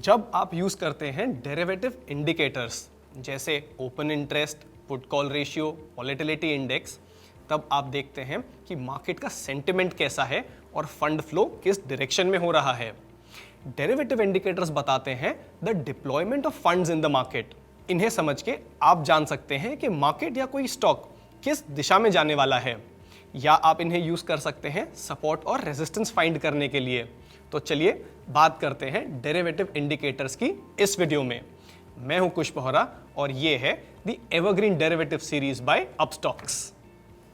जब आप यूज करते हैं डेरिवेटिव इंडिकेटर्स जैसे open interest, put call ratio, volatility index, तब आप देखते हैं कि मार्केट का सेंटिमेंट कैसा है और फंड फ्लो किस डायरेक्शन में हो रहा है। डेरिवेटिव इंडिकेटर्स बताते हैं the deployment of funds in the market. इन्हें समझ के आप जान सकते हैं कि मार्केट या कोई स्टॉक किस दिशा में जाने वाला है, या आप इन्हें यूज कर सकते हैं सपोर्ट और रेजिस्टेंस फाइंड करने के लिए। तो चलिए बात करते हैं डेरिवेटिव इंडिकेटर्स की इस वीडियो में। मैं हूं कुश बोहरा और ये है the evergreen derivative series by Upstox.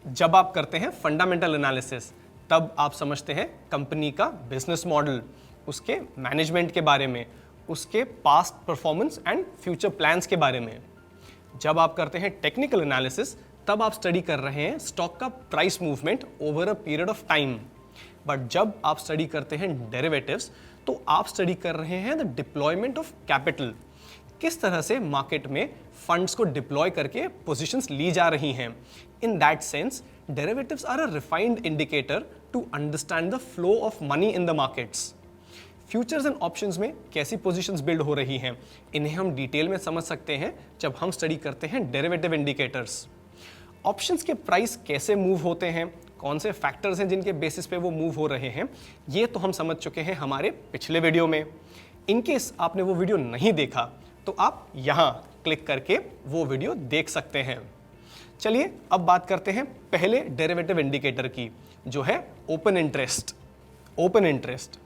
जब आप करते हैं फंडामेंटल एनालिसिस तब आप समझते हैं कंपनी का बिजनेस मॉडल, उसके मैनेजमेंट के बारे में, उसके past performance and future plans के बारे में। जब आप करते हैं टेक्निकल एनालिसिस तब आप स्टडी कर रहे हैं स्टॉक का price movement over a period of time. But जब आप स्टडी करते हैं डेरिवेटिव्स तो आप स्टडी कर रहे हैं द डिप्लॉयमेंट ऑफ कैपिटल। किस तरह से मार्केट में फंड्स को डिप्लॉय करके पोजीशंस ली जा रही हैं। In that sense derivatives are a refined indicator to understand the flow of money in the markets. Futures and options में कैसी पोजीशंस बिल्ड हो रही हैं, इन्हें हम डिटेल में समझ सकते हैं जब हम स्टडी करते हैं डेरिवेटिव इंडिकेटर्स। ऑप्शंस के प्राइस कैसे मूव होते हैं, कौन से फैक्टर्स हैं जिनके बेसिस पे वो मूव हो रहे हैं, ये तो हम समझ चुके हैं हमारे पिछले वीडियो में। इनकेस आपने वो वीडियो नहीं देखा तो आप यहाँ क्लिक करके वो वीडियो देख सकते हैं। चलिए अब बात करते हैं पहले डेरिवेटिव इंडिकेटर की, जो है open interest. Open interest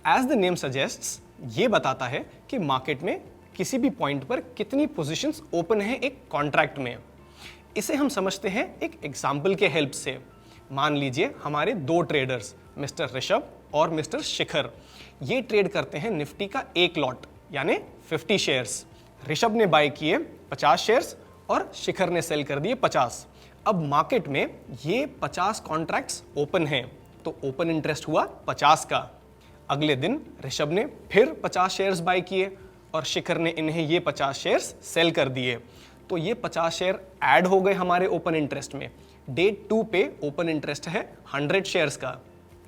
as the name suggests ये बताता है कि मार्केट में किसी भी पॉइंट पर कितनी पोजीशंस ओपन है एक कॉन्ट्रैक्ट में। इसे हम समझते हैं एक एग्जाम्पल के हेल्प से। मान लीजिए हमारे दो ट्रेडर्स मिस्टर ऋषभ और मिस्टर शिखर ये ट्रेड करते हैं निफ्टी का एक लॉट यानी 50 शेयर्स। ऋषभ ने बाय किए 50 शेयर्स और शिखर ने सेल कर दिए 50। अब मार्केट में ये 50 कॉन्ट्रैक्ट्स ओपन हैं तो ओपन इंटरेस्ट हुआ 50 का। अगले दिन ऋषभ ने फिर 50 शेयर्स बाय किए और शिखर ने इन्हें ये 50 शेयर्स सेल कर दिए, तो ये 50 शेयर ऐड हो गए हमारे ओपन इंटरेस्ट में। डे 2 पे ओपन इंटरेस्ट है 100 शेयर्स का।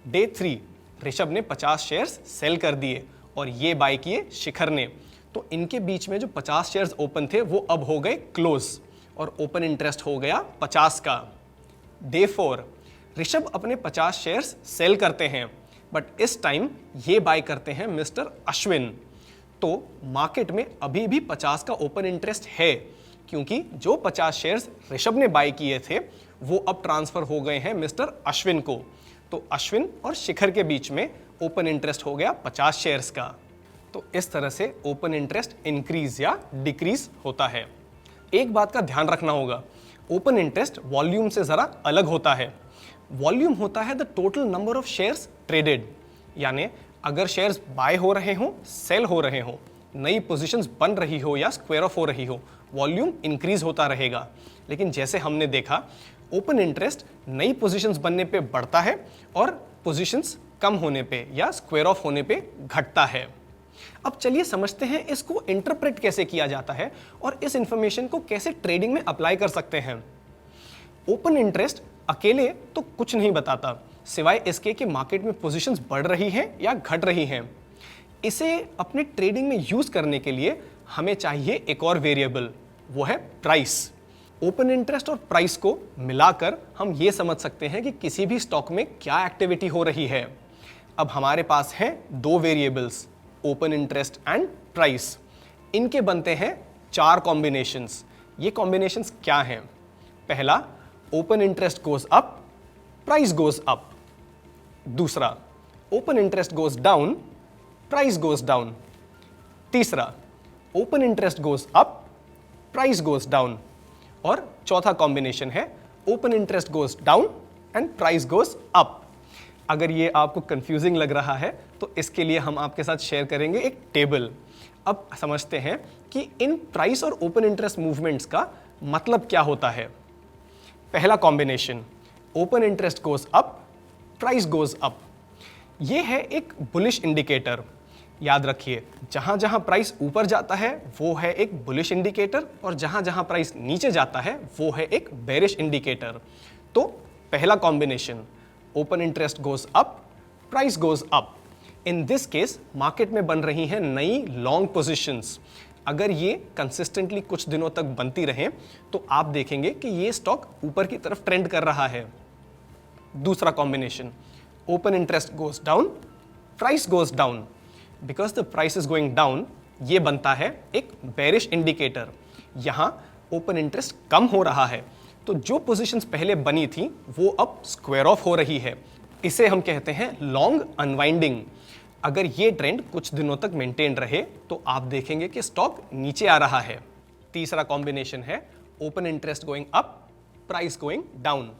डे 3 ऋषभ ने 50 शेयर्स सेल कर दिए और ये बाय किए शिखर ने, तो इनके बीच में जो 50 शेयर्स ओपन थे वो अब हो गए क्लोज और ओपन इंटरेस्ट हो गया 50 का। डे 4 ऋषभ अपने 50 शेयर्स सेल करते हैं बट इस टाइम ये बाय करते हैं मिस्टर अश्विन, तो मार्केट में अभी भी 50 का ओपन इंटरेस्ट है क्योंकि जो 50 शेयर्स ऋषभ ने बाय किए थे वो अब ट्रांसफर हो गए हैं मिस्टर अश्विन को, तो अश्विन और शिखर के बीच में ओपन इंटरेस्ट हो गया 50 शेयर्स का। तो इस तरह से ओपन इंटरेस्ट इंक्रीज या डिक्रीज होता है। एक बात का ध्यान रखना होगा, ओपन इंटरेस्ट वॉल्यूम से जरा अलग होता है। वॉल्यूम होता है the total number of shares traded, यानी अगर शेयर्स बाय हो रहे हो, सेल हो रहे हो, नई पोजीशंस बन रही हो या स्क्वायर ऑफ हो रही हो, वॉल्यूम इंक्रीज होता रहेगा। लेकिन जैसे हमने देखा ओपन इंटरेस्ट नई पोजीशंस बनने पे बढ़ता है और पोजीशंस कम होने पे या स्क्वायर ऑफ होने पे घटता है। अब चलिए समझते हैं इसको इंटरप्रेट कैसे किया जाता है और इस इंफॉर्मेशन को कैसे ट्रेडिंग में अप्लाई कर सकते हैं। ओपन इंटरेस्ट अकेले तो कुछ नहीं बताता सिवाय इसके कि मार्केट में पोजीशंस बढ़ रही हैं या घट रही हैं। इसे अपने ट्रेडिंग में यूज करने के लिए हमें चाहिए एक और वेरिएबल, वो है प्राइस। ओपन इंटरेस्ट और प्राइस को मिलाकर हम ये समझ सकते हैं कि किसी भी स्टॉक में क्या एक्टिविटी हो रही है। अब हमारे पास हैं दो variables, open interest and price. इनके बनते हैं 4 कॉम्बिनेशंस। ये कॉम्बिनेशंस क्या हैं? पहला, open interest goes up, price goes up. दूसरा, open interest goes down, price goes down. तीसरा, open interest goes up, price goes down. और चौथा कॉम्बिनेशन है open interest goes down and price goes up. अगर ये आपको कंफ्यूजिंग लग रहा है तो इसके लिए हम आपके साथ शेयर करेंगे एक टेबल। अब समझते हैं कि इन प्राइस और ओपन इंटरेस्ट मूवमेंट्स का मतलब क्या होता है। पहला combination, open interest goes up, price goes up. ये है एक बुलिश इंडिकेटर। याद रखिए, जहां जहां प्राइस ऊपर जाता है वो है एक बुलिश इंडिकेटर और जहां जहां प्राइस नीचे जाता है वो है एक बेरिश इंडिकेटर। तो पहला combination, open interest goes up, price goes up, in this case market में बन रही हैं नई लॉन्ग पोजीशंस। अगर ये कंसिस्टेंटली कुछ दिनों तक बनती रहे तो आप देखेंगे कि ये स्टॉक ऊपर की तरफ ट्रेंड कर रहा है। दूसरा combination, open interest goes down, price goes down. Because the price is going down, ये बनता है एक बेरिश इंडिकेटर। यहां ओपन इंटरेस्ट कम हो रहा है, तो जो पोजीशंस पहले बनी थी वो अब स्क्वायर ऑफ हो रही है। इसे हम कहते हैं लॉन्ग अनवाइंडिंग। अगर ये ट्रेंड कुछ दिनों तक मेंटेन रहे तो आप देखेंगे कि स्टॉक नीचे आ रहा है। तीसरा कॉम्बिनेशन है open interest going up, price going down.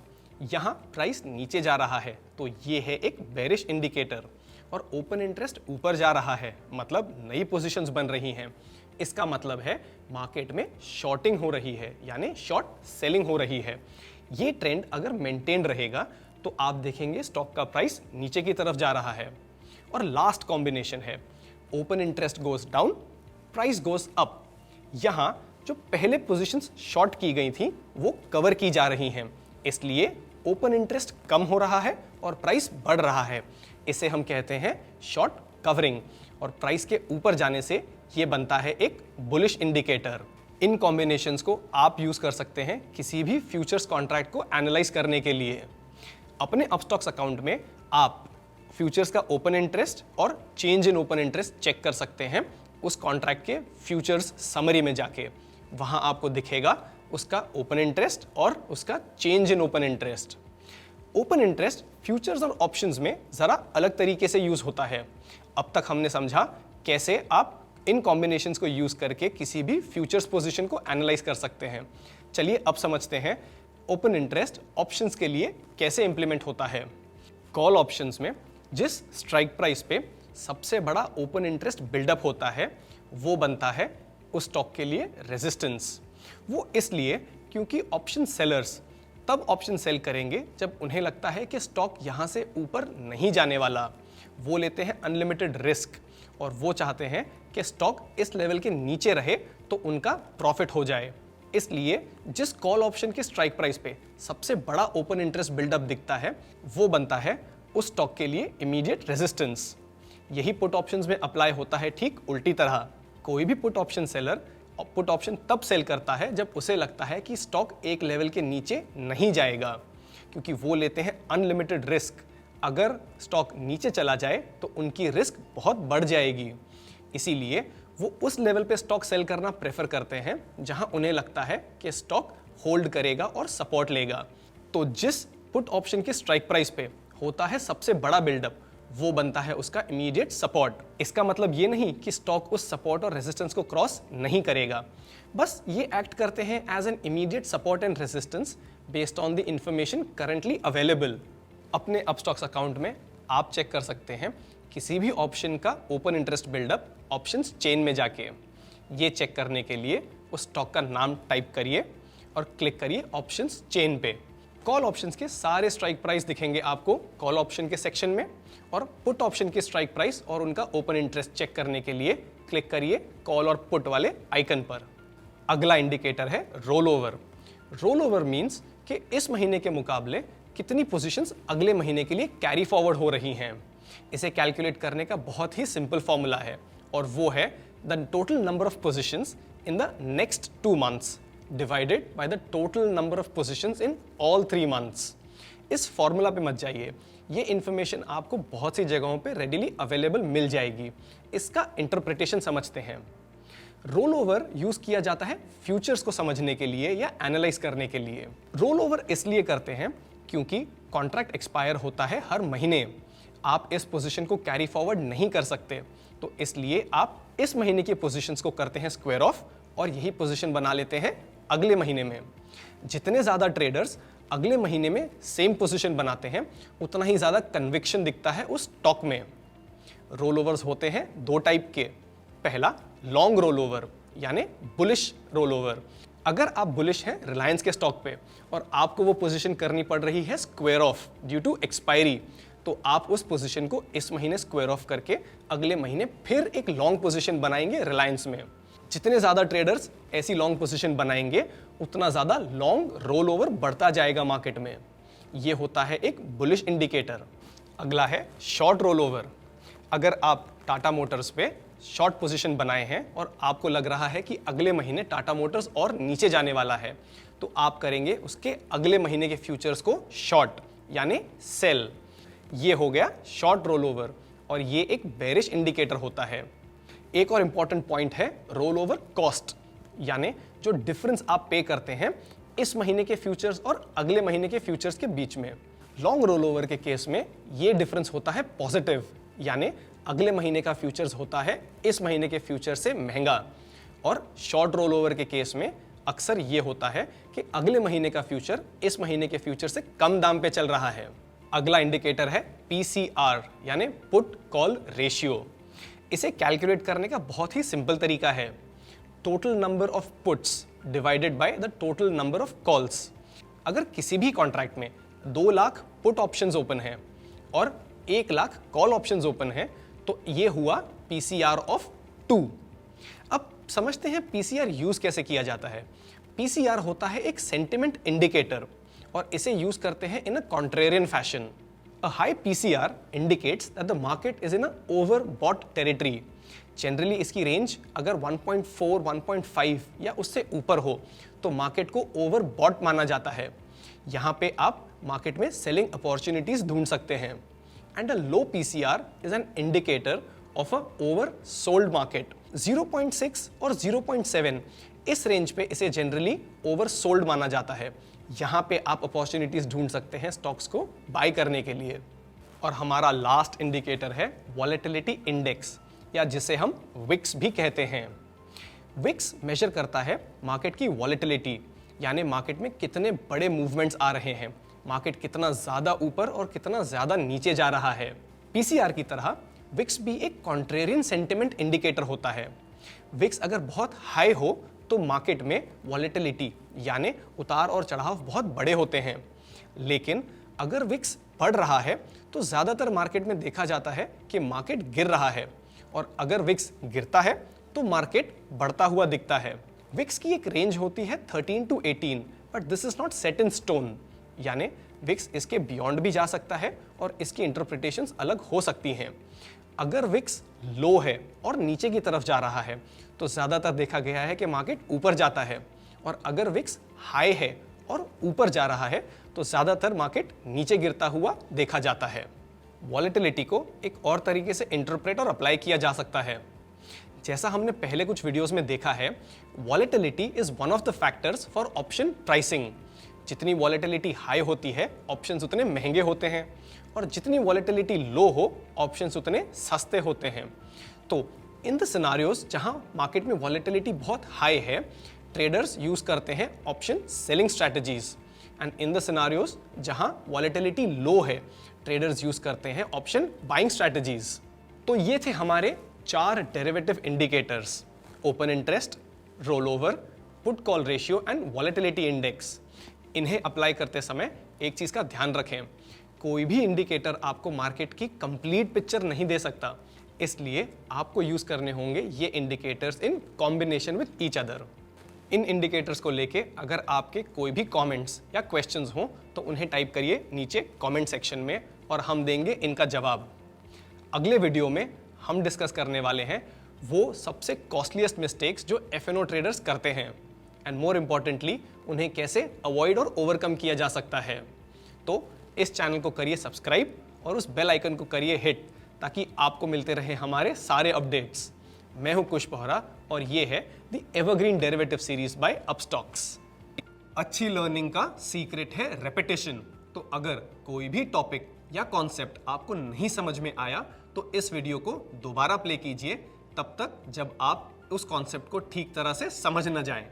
यहां प्राइस नीचे जा रहा है तो ये है एक बेरिश इंडिकेटर, और ओपन इंटरेस्ट ऊपर जा रहा है, मतलब नई पोजीशंस बन रही हैं। इसका मतलब है मार्केट में शॉर्टिंग हो रही है, यानी शॉर्ट सेलिंग हो रही है। ये ट्रेंड अगर मेंटेन रहेगा तो आप देखेंगे स्टॉक का प्राइस नीचे की तरफ जा रहा है। और लास्ट कॉम्बिनेशन है open interest goes down, price goes up. यहां जो पहले पोजीशंस शॉर्ट की गई थी वो कवर की जा रही हैं, इसलिए ओपन इंटरेस्ट कम हो रहा है और प्राइस बढ़ रहा है। इसे हम कहते हैं शॉर्ट कवरिंग, और प्राइस के ऊपर जाने से ये बनता है एक बुलिश इंडिकेटर। इन कॉम्बिनेशंस को आप यूज कर सकते हैं किसी भी फ्यूचर्स कॉन्ट्रैक्ट को एनालाइज करने के लिए। अपने अपस्टॉक्स अकाउंट में आप फ्यूचर्स का ओपन इंटरेस्ट और change in open interest check कर सकते हैं उस कॉन्ट्रैक्ट के फ्यूचर्स समरी में जाके। वहां आपको दिखेगा उसका ओपन इंटरेस्ट और उसका change in open interest. Open interest futures और ऑप्शंस में ज़रा अलग तरीके से यूज़ होता है। अब तक हमने समझा कैसे आप इन कॉम्बिनेशंस को यूज़ करके किसी भी फ्यूचर्स पोजीशन को एनालाइज कर सकते हैं। चलिए अब समझते हैं ओपन इंटरेस्ट ऑप्शंस के लिए कैसे इंप्लीमेंट होता है। कॉल ऑप्शंस में जिस स्ट्राइक प्राइस पे सबसे बड़ा ओपन इंटरेस्ट बिल्डअप होता है वो बनता है उस स्टॉक के लिए रेजिस्टेंस। वो इसलिए क्योंकि ऑप्शन सेलर्स तब ऑप्शन सेल करेंगे जब उन्हें लगता है कि स्टॉक यहाँ से ऊपर नहीं जाने वाला। वो लेते हैं अनलिमिटेड रिस्क और वो चाहते हैं कि स्टॉक इस लेवल के नीचे रहे तो उनका प्रॉफिट हो जाए। इसलिए जिस कॉल ऑप्शन के स्ट्राइक प्राइस पे सबसे बड़ा ओपन इंटरेस्ट बिल्डअप दिखता है वो बनता है उस स्टॉक के लिए इमीडिएट रेजिस्टेंस। यही पुट ऑप्शंस में अप्लाई होता है ठीक उल्टी तरह। कोई भी put option seller put option तब सेल करता है जब उसे लगता है कि स्टॉक एक लेवल के नीचे नहीं जाएगा, क्योंकि वो लेते हैं अनलिमिटेड रिस्क। अगर स्टॉक नीचे चला जाए तो उनकी रिस्क बहुत बढ़ जाएगी। इसीलिए वो उस लेवल पे स्टॉक सेल करना प्रेफर करते हैं जहां उन्हें लगता है कि स्टॉक होल्ड करेगा और सपोर्ट लेगा। तो जिस पुट ऑप्शन के स्ट्राइक प्राइस पे होता है सबसे बड़ा बिल्डअप वो बनता है उसका इमीडिएट सपोर्ट। इसका मतलब ये नहीं कि स्टॉक उस सपोर्ट और रेजिस्टेंस को क्रॉस नहीं करेगा, बस ये एक्ट करते हैं as an immediate support and resistance based on the information currently available. अपने अपस्टॉक्स अकाउंट में आप चेक कर सकते हैं किसी भी ऑप्शन का open interest buildup options chain में जाके। ये चेक करने के लिए उस स्टॉक का नाम टाइप करिए और क्लिक करिए ऑप्शंस चेन पे। कॉल ऑप्शंस के सारे स्ट्राइक प्राइस दिखेंगे आपको कॉल ऑप्शन के सेक्शन में, और पुट ऑप्शन के स्ट्राइक प्राइस और उनका ओपन इंटरेस्ट चेक करने के लिए क्लिक करिए कॉल और पुट वाले आइकन पर। अगला इंडिकेटर है roll over. Roll over means कि इस महीने के मुकाबले कितनी पोजीशंस अगले महीने के लिए कैरी फॉरवर्ड हो रही हैं। इसे कैलकुलेट करने का बहुत ही सिंपल फॉर्मूला है और वो है the total number of positions in the next 2 months divided by the total number of positions in all 3 months। इस फॉर्मूला पे मत जाइए, ये इन्फॉर्मेशन आपको बहुत सी जगहों पे रेडिली अवेलेबल मिल जाएगी। इसका इंटरप्रिटेशन समझते हैं। रोल ओवर यूज किया जाता है फ्यूचर्स को समझने के लिए या एनालाइज करने के लिए। रोल ओवर इसलिए करते हैं क्योंकि कॉन्ट्रैक्ट एक्सपायर होता है हर महीने। आप इस पोजीशन को कैरी फॉरवर्ड नहीं कर सकते, तो इसलिए आप इस महीने की पोजीशंस को करते हैं स्क्वायर ऑफ और यही पोजीशन बना लेते हैं अगले महीने में। जितने ज़्यादा ट्रेडर्स अगले महीने में सेम पोजीशन बनाते हैं उतना ही ज़्यादा कन्विक्शन दिखता है उस स्टॉक में। रोल ओवर्स होते हैं 2 टाइप के। पहला लॉन्ग रोल ओवर यानी बुलिश रोल ओवर। अगर आप बुलिश हैं रिलायंस के स्टॉक पे और आपको वो पोजीशन करनी पड़ रही है square off due to expiry, तो आप उस पोजीशन को इस महीने स्क्वायर ऑफ करके अगले महीने फिर एक लॉन्ग पोजीशन बनाएंगे रिलायंस में। जितने ज़्यादा ट्रेडर्स ऐसी लॉन्ग पोजीशन बनाएंगे उतना ज़्यादा लॉन्ग रोल ओवर बढ़ता जाएगा मार्केट में। ये होता है एक बुलिश इंडिकेटर। अगला है शॉर्ट रोल ओवर। अगर आप टाटा मोटर्स पे शॉर्ट पोजीशन बनाए हैं और आपको लग रहा है कि अगले महीने टाटा मोटर्स और नीचे जाने वाला है, तो आप करेंगे उसके अगले महीने के फ्यूचर्स को शॉर्ट यानी सेल। ये हो गया शॉर्ट रोल ओवर और ये एक बेरिश इंडिकेटर होता है। एक और इंपॉर्टेंट पॉइंट है रोल ओवर कॉस्ट, यानी जो डिफरेंस आप पे करते हैं इस महीने के फ्यूचर्स और अगले महीने के फ्यूचर्स के बीच में। लॉन्ग रोल ओवर के केस में ये डिफरेंस होता है पॉजिटिव, यानी अगले महीने का फ्यूचर्स होता है इस महीने के फ्यूचर से महंगा। और शॉर्ट रोल ओवर के केस में अक्सर ये होता है कि अगले महीने का फ्यूचर इस महीने के फ्यूचर से कम दाम पे चल रहा है। अगला इंडिकेटर है PCR यानी पुट कॉल रेशियो। इसे कैलकुलेट करने का बहुत ही सिंपल तरीका है, total number of puts divided by the total number of calls. अगर किसी भी कॉन्ट्रैक्ट में 2 लाख पुट ऑप्शंस ओपन है और 1 लाख कॉल ऑप्शंस ओपन है तो ये हुआ PCR ऑफ 2। अब समझते हैं PCR यूज कैसे किया जाता है। PCR होता है एक सेंटिमेंट इंडिकेटर और इसे यूज करते हैं in a contrarian fashion. A high PCR indicates that the market is in a overbought territory. Generally इसकी रेंज अगर 1.4, 1.5 या उससे ऊपर हो तो मार्केट को ओवरबॉट माना जाता है। यहाँ पे आप मार्केट में सेलिंग अपॉर्चुनिटीज ढूंढ सकते हैं। And a low PCR is an indicator of a over sold market. 0.6 और 0.7 इस रेंज पे इसे जनरली ओवर सोल्ड माना जाता है। यहाँ पे आप अपॉर्चुनिटीज ढूंढ सकते हैं स्टॉक्स को बाय करने के लिए। और हमारा लास्ट इंडिकेटर है वॉलेटिलिटी इंडेक्स या जिसे हम विक्स भी कहते हैं। विक्स मेजर करता है मार्केट की वॉलेटिलिटी, यानी मार्केट में कितने बड़े मूवमेंट्स आ रहे हैं, मार्केट कितना ज़्यादा ऊपर और कितना ज़्यादा नीचे जा रहा है। PCR की तरह विक्स भी एक कॉन्ट्रेरियन सेंटिमेंट इंडिकेटर होता है। विक्स अगर बहुत हाई हो तो मार्केट में वॉलेटिलिटी यानी उतार और चढ़ाव बहुत बड़े होते हैं, लेकिन अगर विक्स बढ़ रहा है तो ज़्यादातर मार्केट में देखा जाता है कि मार्केट गिर रहा है, और अगर विक्स गिरता है तो मार्केट बढ़ता हुआ दिखता है। विक्स की एक रेंज होती है 13 to 18, but this is not set in stone, यानी विक्स इसके बियॉन्ड भी जा सकता है और इसकी इंटरप्रिटेशंस अलग हो सकती हैं। अगर विक्स लो है और नीचे की तरफ जा रहा है तो ज़्यादातर देखा गया है कि मार्केट ऊपर जाता है, और अगर विक्स हाई है और ऊपर जा रहा है तो ज़्यादातर मार्केट नीचे गिरता हुआ देखा जाता है। वॉलेटिलिटी को एक और तरीके से इंटरप्रेट और अप्लाई किया जा सकता है। जैसा हमने पहले कुछ वीडियोस में देखा है, volatility is one of the factors for option pricing. जितनी वॉलेटिलिटी हाई होती है ऑप्शंस उतने महंगे होते हैं, और जितनी वॉलेटिलिटी लो हो ऑप्शंस उतने सस्ते होते हैं। तो इन द सिनारियोज जहां मार्केट में वॉलेटिलिटी बहुत हाई है, ट्रेडर्स यूज करते हैं option selling strategies, and in the scenarios जहां वॉलेटिलिटी लो है, ट्रेडर्स यूज करते हैं ऑप्शन बाइंग स्ट्रैटेजीज। तो ये थे हमारे 4 derivative indicators: open interest, roll over, put call ratio and volatility index. इन्हें अप्लाई करते समय एक चीज का ध्यान रखें, कोई भी इंडिकेटर आपको मार्केट की कंप्लीट पिक्चर नहीं दे सकता, इसलिए आपको यूज करने होंगे ये indicators in combination with each other. In indicators को लेके अगर आपके कोई भी कमेंट्स या क्वेश्चंस हों तो उन्हें टाइप करिए नीचे कमेंट सेक्शन में और हम देंगे इनका जवाब। अगले वीडियो में हम डिस्कस करने वाले हैं वो सबसे कॉस्टलीस्ट मिस्टेक्स जो FNO ट्रेडर्स करते हैं, एंड मोर इम्पॉर्टेंटली उन्हें कैसे अवॉइड और ओवरकम किया जा सकता है। तो इस चैनल को करिए सब्सक्राइब और उस बेल आइकन को करिए हिट, ताकि आपको मिलते रहे हमारे सारे अपडेट्स। मैं हूं कुश बोहरा और ये है the evergreen derivative series by Upstox. अच्छी लर्निंग का सीक्रेट है रेपिटेशन। तो अगर कोई भी टॉपिक या कॉन्सेप्ट आपको नहीं समझ में आया तो इस वीडियो को दोबारा प्ले कीजिए, तब तक जब आप उस कॉन्सेप्ट को ठीक तरह से समझ न जाएं।